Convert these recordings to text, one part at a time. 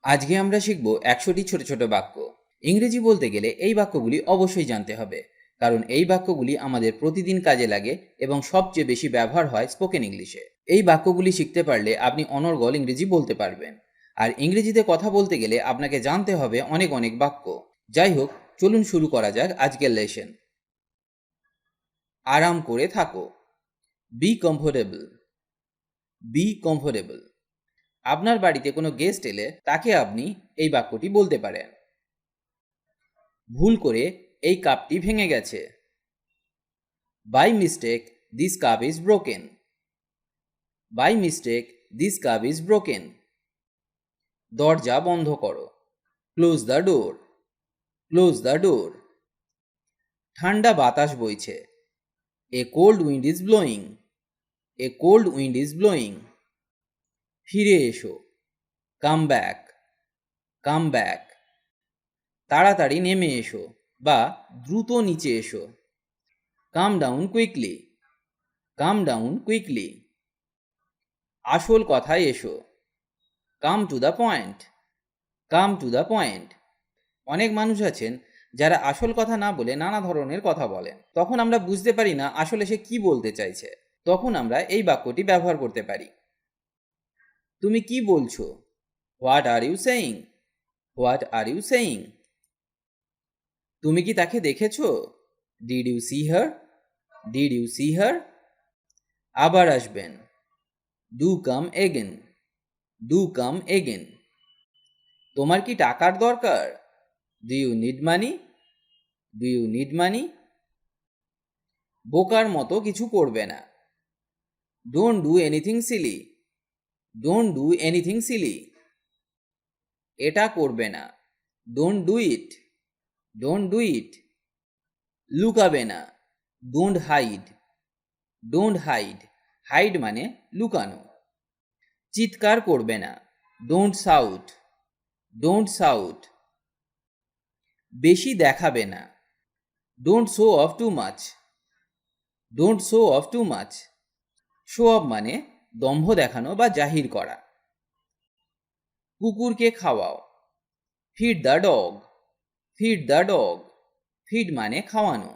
আজকে আমরা শিখব ১০০টি ছোট ছোট বাক্য। ইংরেজি বলতে গেলে এই বাক্যগুলি অবশ্যই জানতে হবে, কারণ এই বাক্যগুলি আমাদের প্রতিদিন কাজে লাগে এবং সবচেয়ে বেশি ব্যবহার হয় স্পোকেন ইংলিশে। এই বাক্যগুলি শিখতে পারলে আপনি অনর্গল ইংরেজি বলতে পারবেন। আর ইংরেজিতে কথা বলতে গেলে আপনাকে জানতে হবে অনেক অনেক বাক্য। যাই হোক, চলুন শুরু করা যাক আজকের লেসন। আরাম করে থাকো। B comfortable. B comfortable. আপনার বাড়িতে কোনো গেস্ট এলে তাকে আপনি এই বাক্যটি বলতে পারেন। ভুল করে এই কাপটি ভেঙে গেছে। By mistake this cup is broken. By mistake this cup is broken. দরজা বন্ধ করো। Close the door. Close the door. ঠান্ডা বাতাস বইছে। A cold wind is blowing. A cold wind is blowing. ফিরে এসো। Come back. Come back. তাড়াতাড়ি নেমে এসো বা দ্রুত নিচে এসো। Come down quickly. Come down quickly. আসল কথায় এসো। Come to the point. Come to the point. অনেক মানুষ আছেন যারা আসল কথা না বলে নানা ধরনের কথা বলেন, তখন আমরা বুঝতে পারি না আসলে সে কি বলতে চাইছে। তখন আমরা এই বাক্যটি ব্যবহার করতে পারি। তুমি কি বলছো? What are you saying? What are you saying? তুমি কি তাকে দেখেছো? Did you see her? Did you see her? আবার আসবেন। Do come again. Do come again. তোমার কি টাকার দরকার? Do you need money? Do you need money? বোকার মতো কিছু করবে না। Don't do anything silly. Don't do anything silly. এটা করবে না। Don't do it. Don't do it. লুকাবে না। Don't hide. Don't hide. Hide মানে লুকানো। চিৎকার করবে না। Don't shout. Don't shout. বেশি দেখাবে না। Don't show off too much. Don't show off too much. Show off মানে দম্ভ দেখানো বা জাহির করা। কুকুরকে খাওয়াও। Feed the dog. Feed the dog. Feed মানে খাওয়ানো।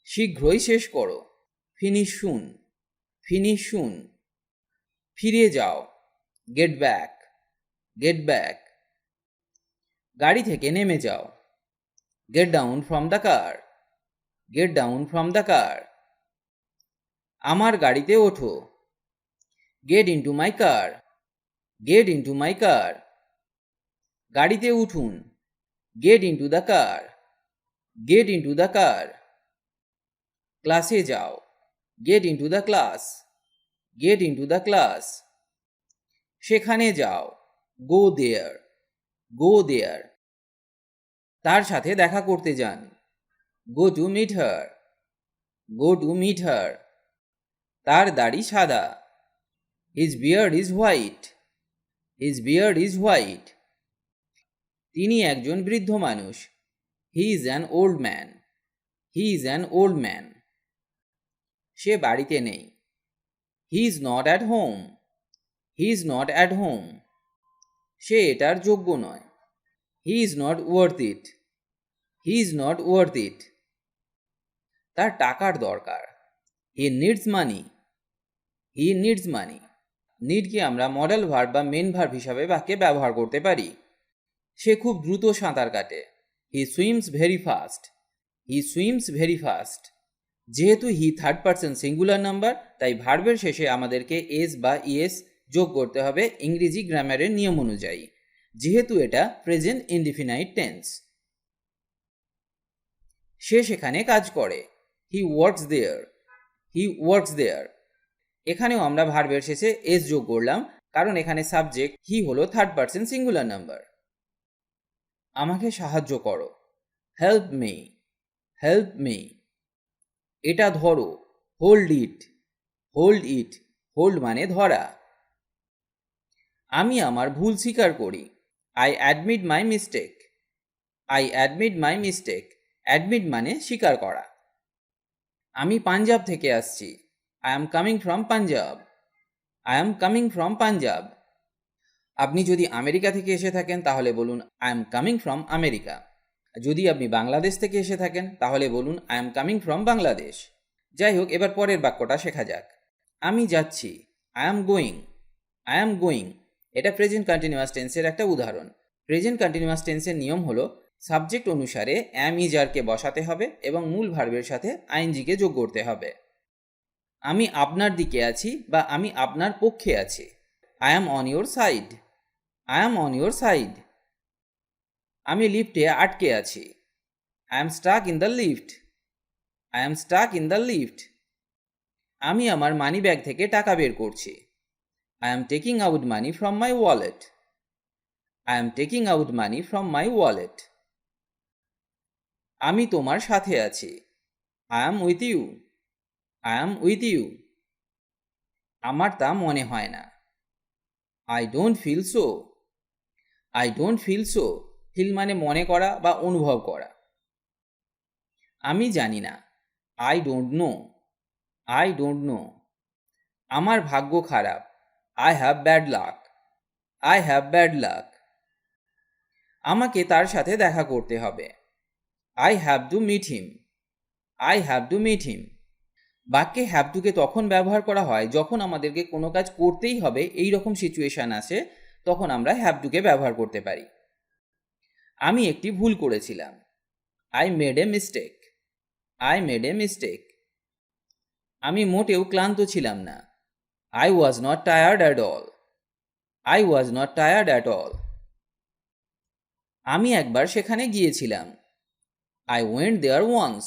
শীঘ্রই শেষ করো। Finish soon. Finish soon. ফিরে যাও। Get back. Get back. গাড়ি থেকে নেমে যাও। Get down from the car. Get down from the কার। আমার গাড়িতে ওঠো। Get into my car. Get into my car. গাড়িতে উঠুন। Get into the car. Get into the car. ক্লাসে যাও। Get into the class. Get into the class. সেখানে যাও। গো দেয়ার। গো দেয়ার। তার সাথে দেখা করতে যান। Go to meet her. Go to meet her. তার দাড়ি সাদা। His beard is white. His beard is white. তিনি একজন বৃদ্ধ মানুষ। He is an old man. He is an old man. সে বাড়িতে নেই। He is not at home. He is not at home. সে এটার যোগ্য নয়। He is not worth it. He is not worth it. তার টাকার দরকার। হি নিডস মানি। হি নিডস মানি। নিডকে আমরা মডেল ভার্ব বা মেন ভার্ব হিসাবে বাক্যে ব্যবহার করতে পারি। সে খুব দ্রুত সাঁতার কাটে। হি সুইমস ভেরি ফাস্ট। হি সুইমস ভেরি ফাস্ট। যেহেতু he third person singular number, তাই ভার্বের শেষে আমাদেরকে এস বা ইএস যোগ করতে হবে ইংরেজি গ্রামারের নিয়ম অনুযায়ী, যেহেতু এটা প্রেজেন্ট ইনডিফিনাইট টেন্স। সে সেখানে কাজ করে। He works there. He works there. এখানেও আমরা ভার্বের শেষে এস যোগ করলাম, কারণ এখানে সাবজেক্ট হি হলো থার্ড পারসন সিঙ্গুলার নাম্বার। আমাকে সাহায্য করো। Help me. Help me. এটা ধরো। Hold it. Hold it. Hold মানে ধরা। আমি আমার ভুল স্বীকার করি। I admit my mistake. I admit my mistake. Admit মানে স্বীকার করা। আমি পাঞ্জাব থেকে আসছি। I am coming from Punjab. I am coming from Punjab. আপনি যদি আমেরিকা থেকে এসে থাকেন তাহলে বলুন I am coming from America. যদি আপনি বাংলাদেশ থেকে এসে থাকেন তাহলে বলুন I am coming from Bangladesh. যাই হোক, এবার পরের বাক্যটা শেখা যাক। আমি যাচ্ছি, I am going. I am going এটা প্রেজেন্ট কন্টিনিউয়াস টেন্সের একটা উদাহরণ। প্রেজেন্ট কন্টিনিউয়াস টেন্সের নিয়ম হলো সাবজেক্ট অনুসারে অ্যাম ইজ আরকে বসাতে হবে এবং মূল ভার্বের সাথে আইএনজিকে যোগ করতে হবে। আমি আপনার দিকে আছি বা আমি আপনার পক্ষে আছি। I am on your side. I am on your side. আমি লিফটে আটকে আছি। I am stuck in the lift. I am stuck in the lift. আমি আমার মানি ব্যাগ থেকে টাকা বের করছি। I am taking out money from my wallet. I am taking out money from my wallet. আমি তোমার সাথে আছি। I am with you. I am with you. আমার তা মনে হয় না। I don't feel so. I don't feel so feel মানে মনে করা বা অনুভব করা। আমি জানি না। I don't know. I don't know. আমার ভাগ্য খারাপ। I have bad luck. I have bad luck. আমাকে তার সাথে দেখা করতে হবে। I have to meet him. I have to meet him. বাক্যে হ্যাভ টুকে তখন ব্যবহার করা হয় যখন আমাদেরকে কোনো কাজ করতেই হবে এই রকম সিচুয়েশান আসে, তখন আমরা হ্যাভ টুকে ব্যবহার করতে পারি। আমি একটি ভুল করেছিলাম। I made a mistake. I made a mistake. আমি মোটেও ক্লান্ত ছিলাম না। I was not tired at all. I was not tired at all. আমি একবার সেখানে গিয়েছিলাম। I went there once.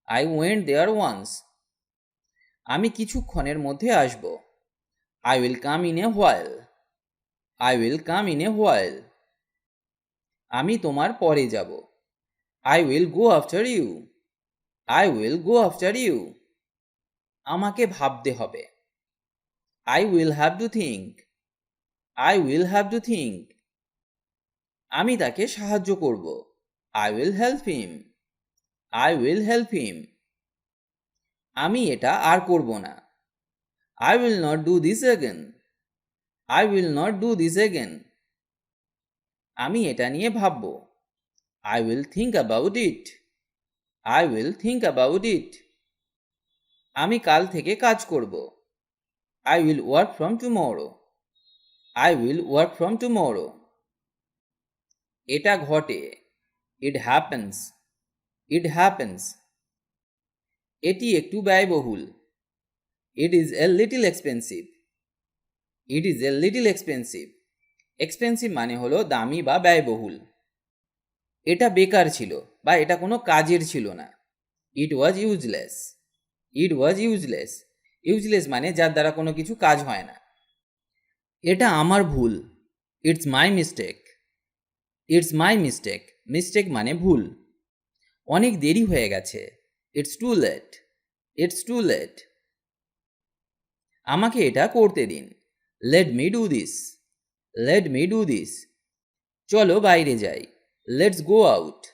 I went there once. আমি কিছুক্ষণের মধ্যে আসব। I will come in a while. I will come in a while. আমি তোমার পরে যাব। I will go after you. I will go after you. আমাকে ভাবতে হবে। I will have to think. I will have to think. আমি তাকে সাহায্য করব। I will help him. I will help him. আমি এটা আর করব না। I will not do this again. I will not do this again. আমি এটা নিয়ে ভাবব। I will think about it. I will think about it. আমি কাল থেকে কাজ করব। I will work from tomorrow. I will work from tomorrow. এটা ঘটে। It happens. It happens. এটি একটু ব্যয়বহুল। It is a little expensive. It is a little expensive. Expensive মানে হলো দামি বা ব্যয়বহুল। এটা বেকার ছিল বা এটা কোনো কাজের ছিল না। ইট ওয়াজ ইউজলেস। ইট ওয়াজ ইউজলেস। ইউজলেস মানে যার দ্বারা কোনো কিছু কাজ হয় না। এটা আমার ভুল। It's my mistake. It's my mistake. Mistake মানে ভুল। অনেক দেরি হয়ে গেছে। It's too late. It's too late. আমাকে এটা করতে দিন। Let me do this. Let me do this. চলো বাইরে যাই। Let's go out.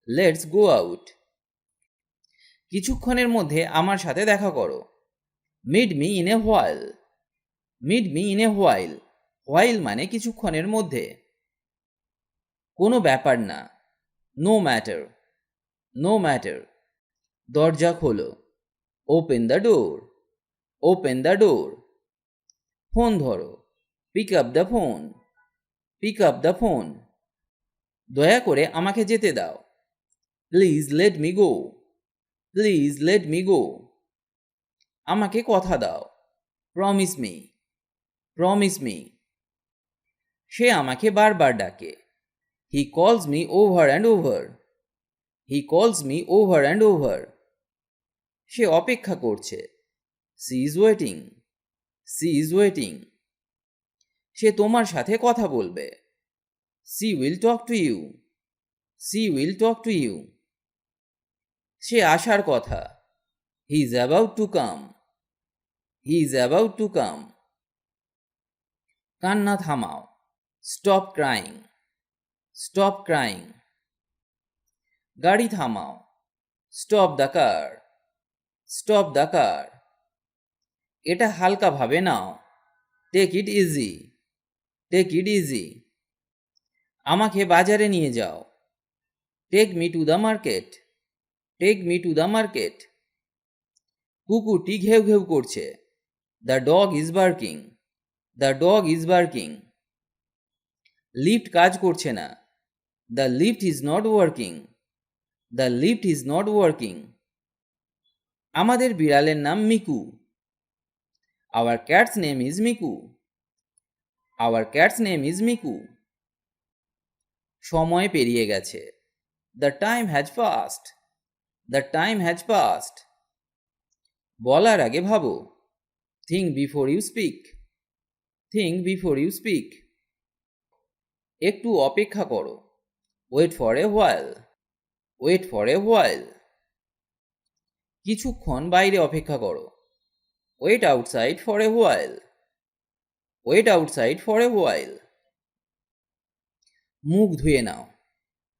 Let's go out. কিছুক্ষণের মধ্যে আমার সাথে দেখা করো। Meet me in a while. Meet me in a while. While মানে কিছুক্ষণের মধ্যে। কোনো ব্যাপার না। No matter. No matter. দরজা খোলো। Open the door. Open the door. Phone ধরো। Pick up the phone. Pick up the phone. দয়া করে আমাকে যেতে দাও। Please let me go. Please let me go. আমাকে কথা দাও। Promise me. Promise me. সে আমাকে বারবার ডাকে। He calls me over and over. He calls me over and over. সে অপেক্ষা করছে। She is waiting. She is waiting. সে তোমার সাথে কথা বলবে। C will talk to you. She will talk to you. সে আসার কথা। He is about to come. He is about to come. কান্না থামাও। Stop crying. Stop crying. গাড়ি থামাও। Stop the car. Stop the car. এটা হালকাভাবে নাও। Take it easy. Take it easy. আমাকে বাজারে নিয়ে যাও। Take me to the market. Take me to the market. কুকুরটি ঘেউ ঘেউ করছে। The dog is barking. The dog is barking. Lift কাজ করছে না। The lift is not working. The lift is not working. আমাদের বিড়ালের নাম মিকু। Our cat's name is Miku. Our cat's name is Miku. সময় পেরিয়ে গেছে। The time has passed. The time has passed. বলার আগে ভাবো। Think before you speak. Think before you speak. একটু অপেক্ষা করো। Wait for a while. Wait for a while. কিছুক্ষণ বাইরে অপেক্ষা করো। Wait outside for a while. Wait outside for a while. মুখ ধুয়ে নাও।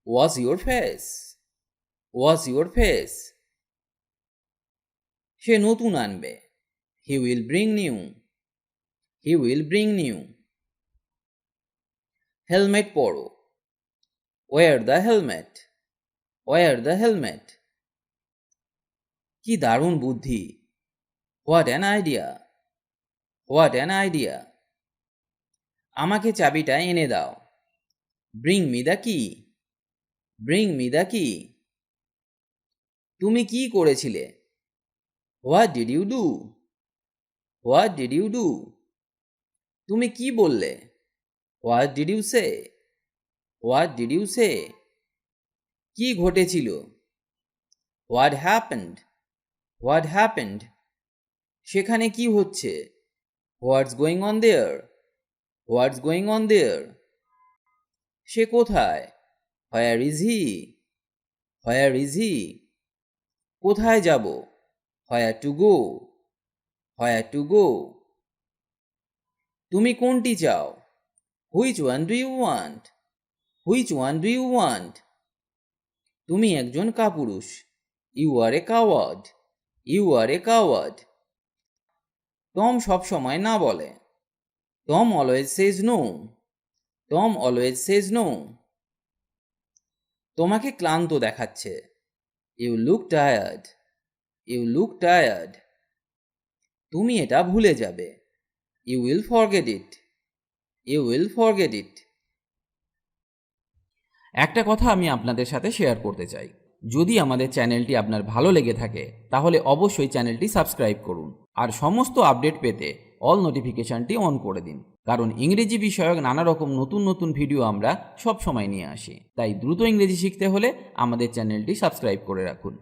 Wash your face. Wash your face. সে নতুন আনবে। He will bring new. He will bring new. Helmet পরো। Wear the helmet. Wear the helmet. কি দারুণ বুদ্ধি। What an idea. What an idea. আমাকে চাবিটা এনে দাও। Bring me the key. Bring me the key. তুমি কি করেছিলে? What did you do. What did you do. তুমি কি বললে? What did you say. What did you say. কি ঘটেছিল? What happened. What happened. সেখানে কি হচ্ছে? What's going on there. What's going on there. সে কোথায়? Where is he. Where is he. কোথায় যাব? Where to go. Where to go. তুমি কোনটি চাও? Which one do you want. Which one do you want. তুমি একজন কাপুরুষ। You are a coward. You are a coward. Tom সব সময় না বলে। Tom always says no. Tom always says no. তোমাকে ক্লান্ত দেখাচ্ছে। You look tired. You look tired. তুমি এটা ভুলে যাবে। You will forget it. You will forget it. একটা কথা আমি আপনাদের সাথে শেয়ার করতে চাই। যদি আমাদের চ্যানেলটি আপনার ভালো লেগে থাকে তাহলে অবশ্যই চ্যানেলটি সাবস্ক্রাইব করুন আর সমস্ত আপডেট পেতে অল নোটিফিকেশনটি অন করে দিন, কারণ ইংরেজি বিষয়ক নানা রকম নতুন নতুন ভিডিও আমরা সব সময় নিয়ে আসি। তাই দ্রুত ইংরেজি শিখতে হলে আমাদের চ্যানেলটি সাবস্ক্রাইব করে রাখুন।